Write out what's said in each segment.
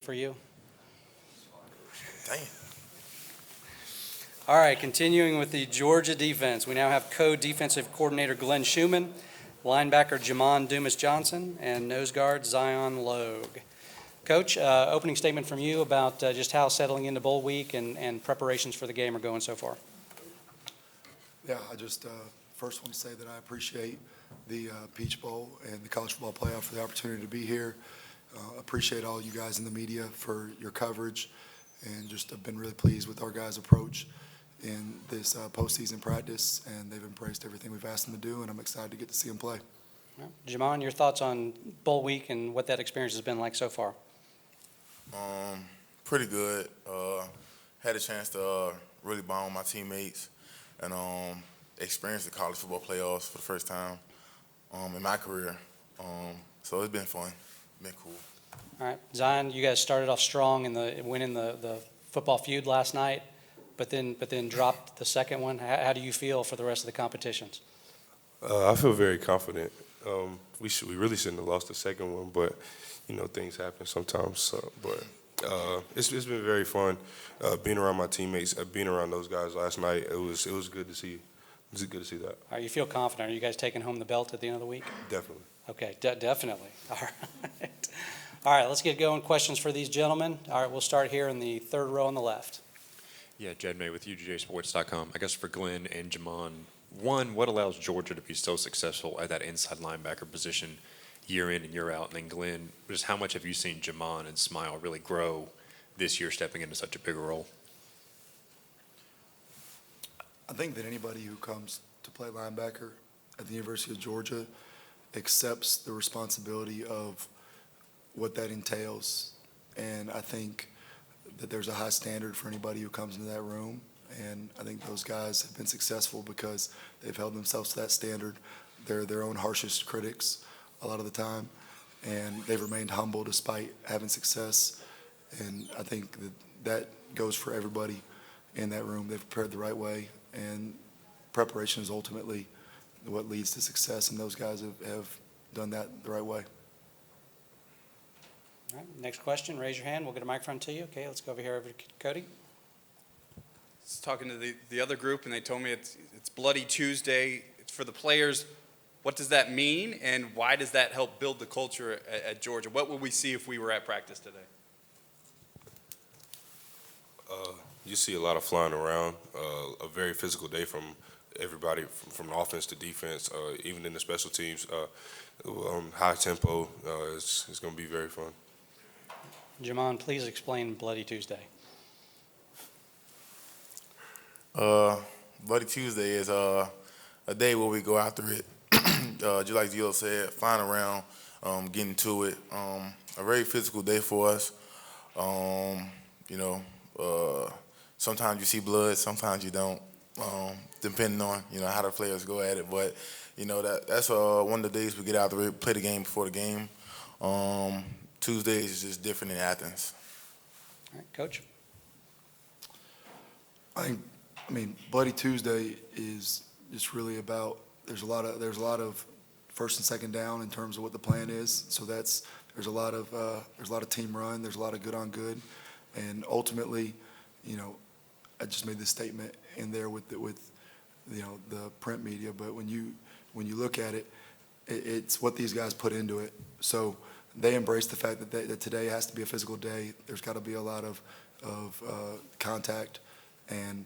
for you. Damn. All right, continuing with the Georgia defense, we now have co-defensive coordinator Glenn Schumann, linebacker Jamon Dumas-Johnson, and nose guard Zion Logue. Coach, opening statement from you about just how settling into bowl week and preparations for the game are going so far. Yeah, I just first want to say that I appreciate the Peach Bowl and the College Football Playoff for the opportunity to be here. Appreciate all you guys in the media for your coverage, and just have been really pleased with our guys' approach in this postseason practice, and they've embraced everything we've asked them to do, and I'm excited to get to see them play. Jamon, your thoughts on bowl week and what that experience has been like so far? Pretty good. Had a chance to really bond with my teammates and experience the college football playoffs for the first time in my career. So it's been fun. Been cool. All right, Zion, you guys started off strong in winning the football feud last night, but then dropped the second one. How do you feel for the rest of the competitions? I feel very confident. We really shouldn't have lost the second one, but things happen sometimes. But it's been very fun being around my teammates, being around those guys last night. It was good to see. It was good to see that. All right, you feel confident? Are you guys taking home the belt at the end of the week? Definitely. Okay, definitely. All right. All right, let's get going. Questions for these gentlemen. All right, we'll start here in the third row on the left. Yeah, Jed May with UGAsports.com. I guess for Glenn and Jamon, one, what allows Georgia to be so successful at that inside linebacker position year in and year out? And then Glenn, just how much have you seen Jamon and Smile really grow this year stepping into such a bigger role? I think that anybody who comes to play linebacker at the University of Georgia accepts the responsibility of what that entails. And I think that there's a high standard for anybody who comes into that room. And I think those guys have been successful because they've held themselves to that standard. They're their own harshest critics a lot of the time. And they've remained humble despite having success. And I think that goes for everybody in that room. They've prepared the right way. And preparation is ultimately what leads to success, and those guys have done that the right way. All right, next question. Raise your hand. We'll get a microphone to you. Okay, let's go over here over to Cody. I was talking to the other group, and they told me it's Bloody Tuesday. It's for the players. What does that mean, and why does that help build the culture at Georgia? What would we see if we were at practice today? You see a lot of flying around, a very physical day from everybody, from offense to defense, even in the special teams. High tempo. It's going to be very fun. Jamon, please explain Bloody Tuesday. Bloody Tuesday is a day where we go after it. Just like Gio said, flying around, getting to it. A very physical day for us. Sometimes you see blood, sometimes you don't, depending on how the players go at it. But that's one of the days we get out there, play the game before the game. Tuesdays is just different in Athens. All right, Coach. I mean, Bloody Tuesday is just really about. There's a lot of first and second down in terms of what the plan is. So there's a lot of team run. There's a lot of good on good, and ultimately, I just made this statement in there with the print media, but when you look at it, it's what these guys put into it. So they embrace the fact that today has to be a physical day. There's got to be a lot of contact, and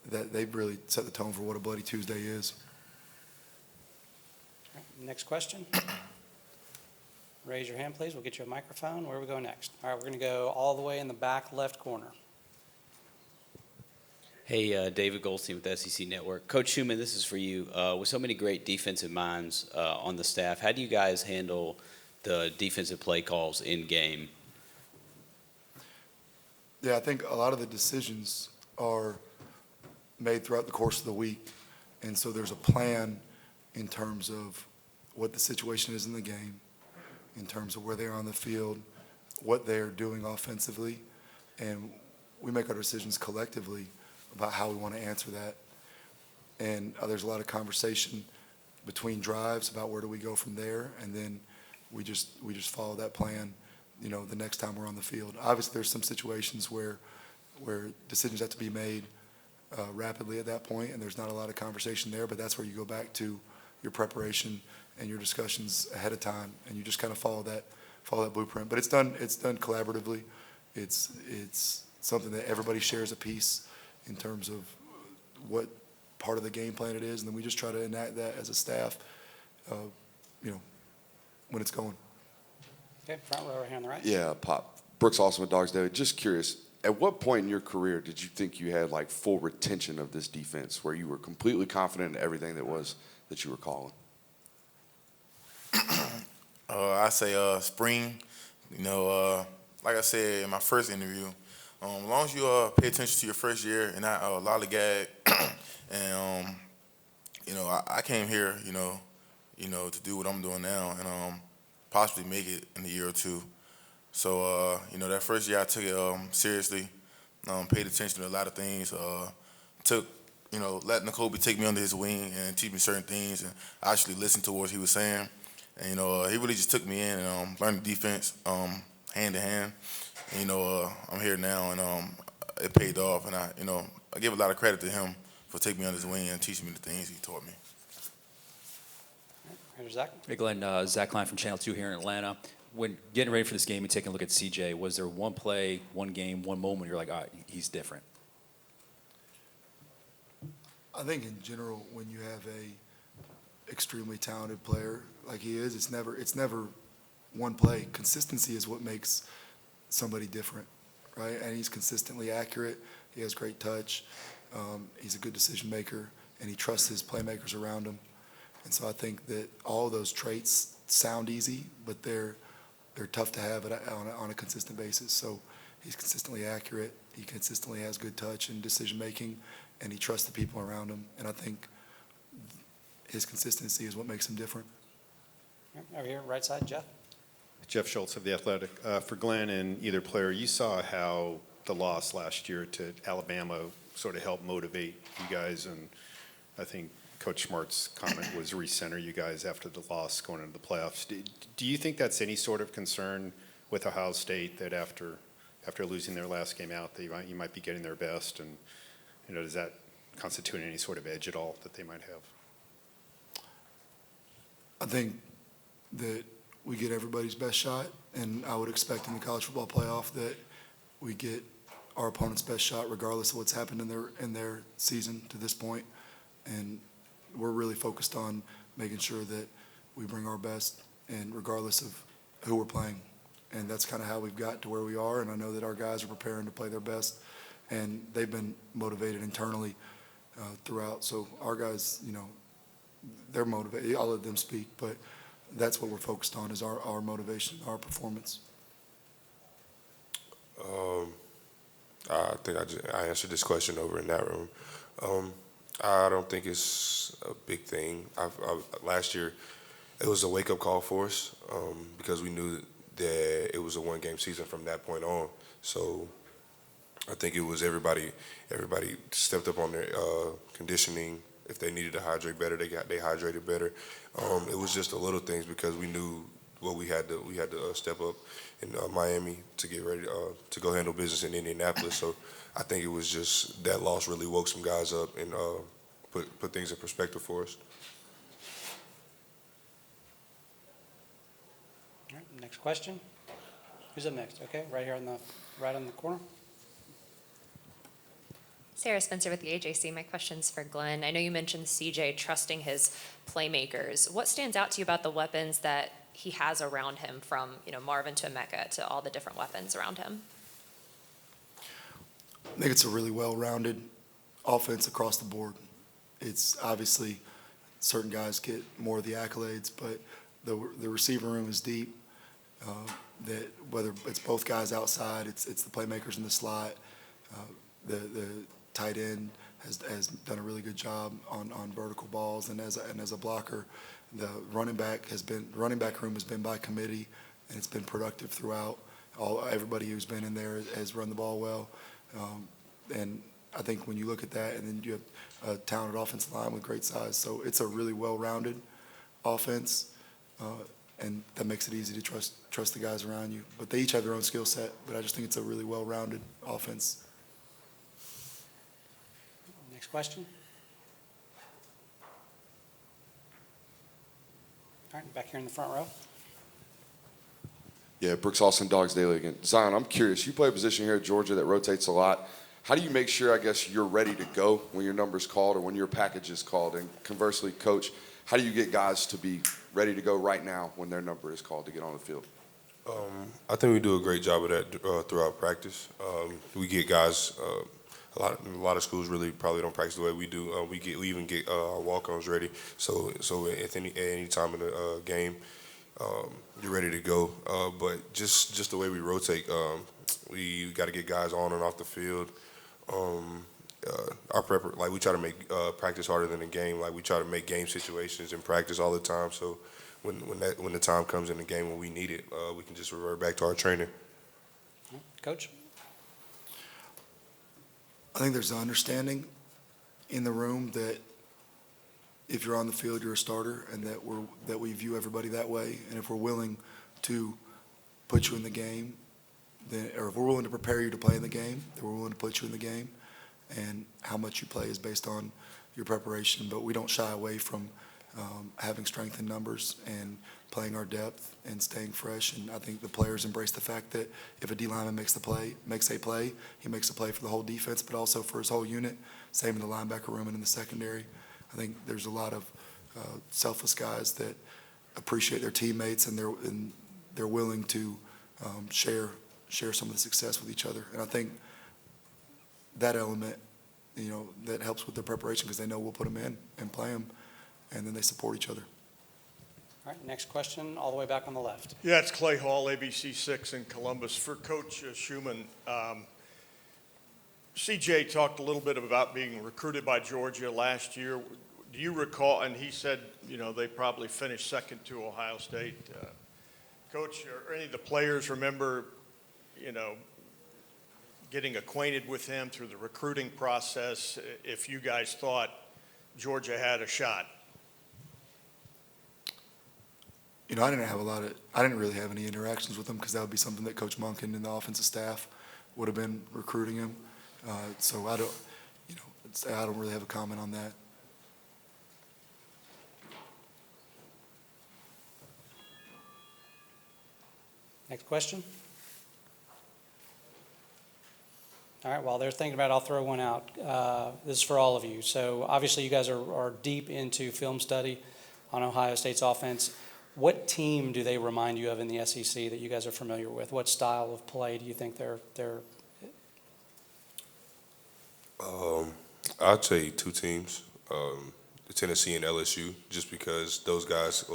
that they've really set the tone for what a Bloody Tuesday is. All right, next question. Raise your hand, please. We'll get you a microphone. Where do we go next? All right, we're going to go all the way in the back left corner. Hey, David Goldstein with SEC Network. Coach Schumann, this is for you. With so many great defensive minds on the staff, how do you guys handle the defensive play calls in game? Yeah, I think a lot of the decisions are made throughout the course of the week, and so there's a plan in terms of what the situation is in the game, in terms of where they are on the field, what they're doing offensively, and we make our decisions collectively about how we want to answer that. And there's a lot of conversation between drives about where do we go from there, and then we just follow that plan the next time we're on the field. Obviously, there's some situations where decisions have to be made rapidly at that point, and there's not a lot of conversation there, but that's where you go back to your preparation and your discussions ahead of time, and you just kind of follow that blueprint. But it's done collaboratively. It's something that everybody shares a piece in terms of what part of the game plan it is, and then we just try to enact that as a staff, when it's going. Okay, front row right here on the right. Yeah, Pop. Brooks Austin with Dogs Daily. Just curious, at what point in your career did you think you had like full retention of this defense, where you were completely confident in everything that you were calling? I say spring. Like I said in my first interview, as long as you pay attention to your first year and not lollygag, and I came here, to do what I'm doing now and possibly make it in a year or two. So that first year I took it seriously, paid attention to a lot of things, took let N'Kobe take me under his wing and teach me certain things, and I actually listened to what he was saying. And, he really just took me in and learned the defense hand to hand. And, I'm here now, and it paid off. And I give a lot of credit to him for taking me under his wing and teaching me the things he taught me. Here's Zach. Hey, Glenn. Zach Klein from Channel 2 here in Atlanta. When getting ready for this game and taking a look at CJ, was there one play, one game, one moment you're like, all right, he's different? I think in general, when you have a extremely talented player like he is, it's never one play. Consistency is what makes somebody different, right? And he's consistently accurate. He has great touch. He's a good decision maker, and he trusts his playmakers around him. And so I think that all of those traits sound easy, but they're tough to have on a consistent basis. So he's consistently accurate. He consistently has good touch and decision making, and he trusts the people around him. And I think his consistency is what makes him different. Over here, right side, Jeff. Jeff Schultz of The Athletic. For Glenn and either player, you saw how the loss last year to Alabama sort of helped motivate you guys, and I think Coach Smart's comment was recenter you guys after the loss going into the playoffs. Do you think that's any sort of concern with Ohio State, that after losing their last game out, that you might be getting their best, and does that constitute any sort of edge at all that they might have? I think that we get everybody's best shot, and I would expect in the college football playoff that we get our opponent's best shot regardless of what's happened in their season to this point. And we're really focused on making sure that we bring our best, and regardless of who we're playing. And that's kind of how we've got to where we are, and I know that our guys are preparing to play their best, and they've been motivated internally throughout. So our guys, they're motivated. I'll let them speak, but that's what we're focused on, is our motivation, our performance. I think I answered this question over in that room. I don't think it's a big thing. Last year, it was a wake-up call for us because we knew that it was a one-game season from that point on. So I think it was everybody stepped up on their conditioning. If they needed to hydrate better, they hydrated better. It was just the little things because we knew what we had to step up in Miami to get ready to go handle business in Indianapolis. So I think it was just that loss really woke some guys up and put things in perspective for us. All right, next question. Who's up next? Okay, right here on the corner. Sarah Spencer with the AJC. My question's for Glenn. I know you mentioned CJ trusting his playmakers. What stands out to you about the weapons that he has around him, from Marvin to Emeka to all the different weapons around him? I think it's a really well-rounded offense across the board. It's obviously certain guys get more of the accolades, but the receiver room is deep. That whether it's both guys outside, it's the playmakers in the slot. The tight end has done a really good job on vertical balls, and as a blocker, the running back room has been by committee, and it's been productive throughout. Everybody who's been in there has run the ball well, and I think when you look at that, and then you have a talented offensive line with great size, so it's a really well-rounded offense, and that makes it easy to trust trust the guys around you. But they each have their own skill set, but I just think it's a really well-rounded offense. Next question. All right, back here in the front row. Yeah, Brooks Austin, Dogs Daily again. Zion, I'm curious. You play a position here at Georgia that rotates a lot. How do you make sure, I guess, you're ready to go when your number's called or when your package is called? And conversely, Coach, how do you get guys to be ready to go right now when their number is called to get on the field? I think we do a great job of that throughout practice. We get guys. A lot of schools really probably don't practice the way we do. We even get our walk-ons ready. So at any time in the game, you're ready to go. But just the way we rotate, we got to get guys on and off the field. Our prep, like we try to make practice harder than the game. Like we try to make game situations in practice all the time. So when the time comes in the game when we need it, we can just revert back to our training. Coach? I think there's an understanding in the room that if you're on the field, you're a starter, and that we view everybody that way. And if we're willing to put you in the game, then, or if we're willing to prepare you to play in the game, then we're willing to put you in the game. And how much you play is based on your preparation. But we don't shy away from having strength in numbers and playing our depth and staying fresh. And I think the players embrace the fact that if a D lineman makes a play, he makes a play for the whole defense, but also for his whole unit. Same in the linebacker room and in the secondary. I think there's a lot of selfless guys that appreciate their teammates, and they're willing to share some of the success with each other. And I think that element, that helps with their preparation because they know we'll put them in and play them, and then they support each other. All right, next question, all the way back on the left. Yeah, it's Clay Hall, ABC 6 in Columbus. For Coach Schumann, CJ talked a little bit about being recruited by Georgia last year. Do you recall, and he said, they probably finished second to Ohio State. Coach, or any of the players remember, getting acquainted with him through the recruiting process, if you guys thought Georgia had a shot? I didn't really have any interactions with him because that would be something that Coach Monken and the offensive staff would have been recruiting him. So I don't really have a comment on that. Next question. All right, while they're thinking about it, I'll throw one out. This is for all of you. So obviously you guys are deep into film study on Ohio State's offense. What team do they remind you of in the SEC that you guys are familiar with? What style of play do you think they're? I'd say two teams, Tennessee and LSU, just because those guys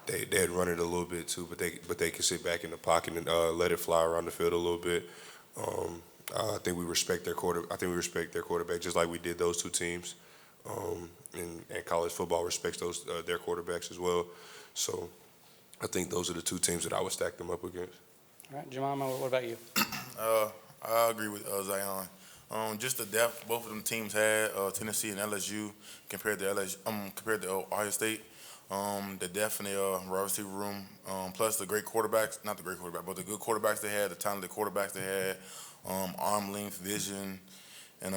they'd run it a little bit too, but they can sit back in the pocket and let it fly around the field a little bit. I think we respect their quarterback just like we did those two teams. And college football respects their quarterbacks as well. So I think those are the two teams that I would stack them up against. All right, Jemima, what about you? I agree with Zion. Just the depth both of them teams had, Tennessee and LSU, compared to Ohio State. The depth in the wide receiver room, plus the great quarterbacks, not the great quarterback, but the good quarterbacks they had, the talented quarterbacks they had, arm length, vision, and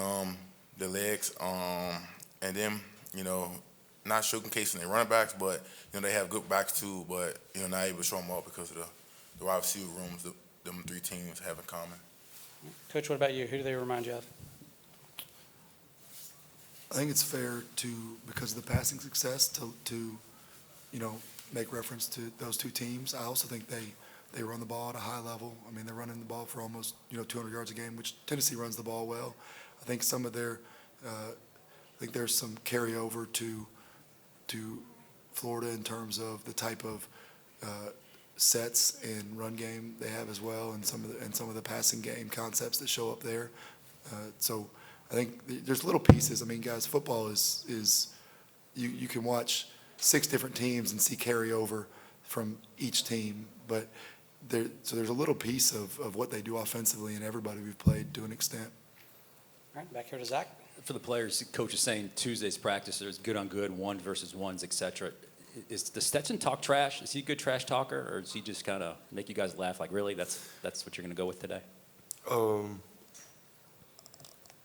the legs, and then, not showcasing their running backs, but, they have good backs too, but, not able to show them up because of the wide receiver rooms them three teams have in common. Coach, what about you? Who do they remind you of? I think it's fair because of the passing success, to make reference to those two teams. I also think they run the ball at a high level. I mean, they're running the ball for almost 200 yards a game, which Tennessee runs the ball well. I think some of there's some carryover to Florida in terms of the type of sets and run game they have as well, and some of the passing game concepts that show up there. So I think there's little pieces. I mean, guys, football is you can watch 6 different teams and see carryover from each team, but there's a little piece of what they do offensively, and everybody we've played to an extent. All right, back here to Zach. For the players, Coach is saying Tuesday's practice, there's good on good, 1 versus 1s, et cetera. does Stetson talk trash? Is he a good trash talker, or does he just kind of make you guys laugh? Like, really, that's what you're going to go with today?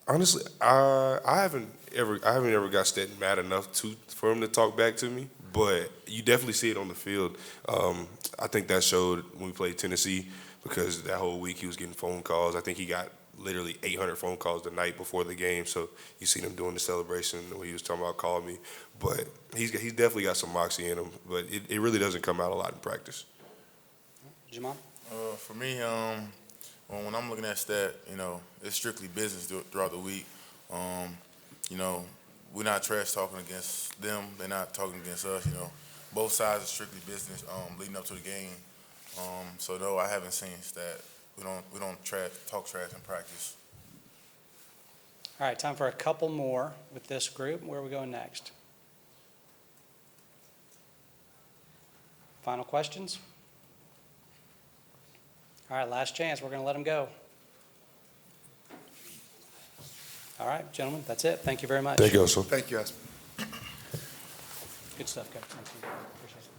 Honestly, I haven't ever got Stetton mad enough for him to talk back to me, but you definitely see it on the field. I think that showed when we played Tennessee, because that whole week he was getting phone calls. I think he got literally 800 phone calls the night before the game. So you seen him doing the celebration when he was talking about calling me. But he's definitely got some moxie in him, but it really doesn't come out a lot in practice. Jamon? For me, when I'm looking at stat, it's strictly business throughout the week. We're not trash talking against them. They're not talking against us. Both sides are strictly business leading up to the game. So no, I haven't seen stat. We don't talk trash in practice. All right, time for a couple more with this group. Where are we going next? Final questions? All right, last chance. We're going to let them go. All right, gentlemen, that's it. Thank you very much. Thank you, also. Thank you, guys. Good stuff, Coach. Thank you. Appreciate it.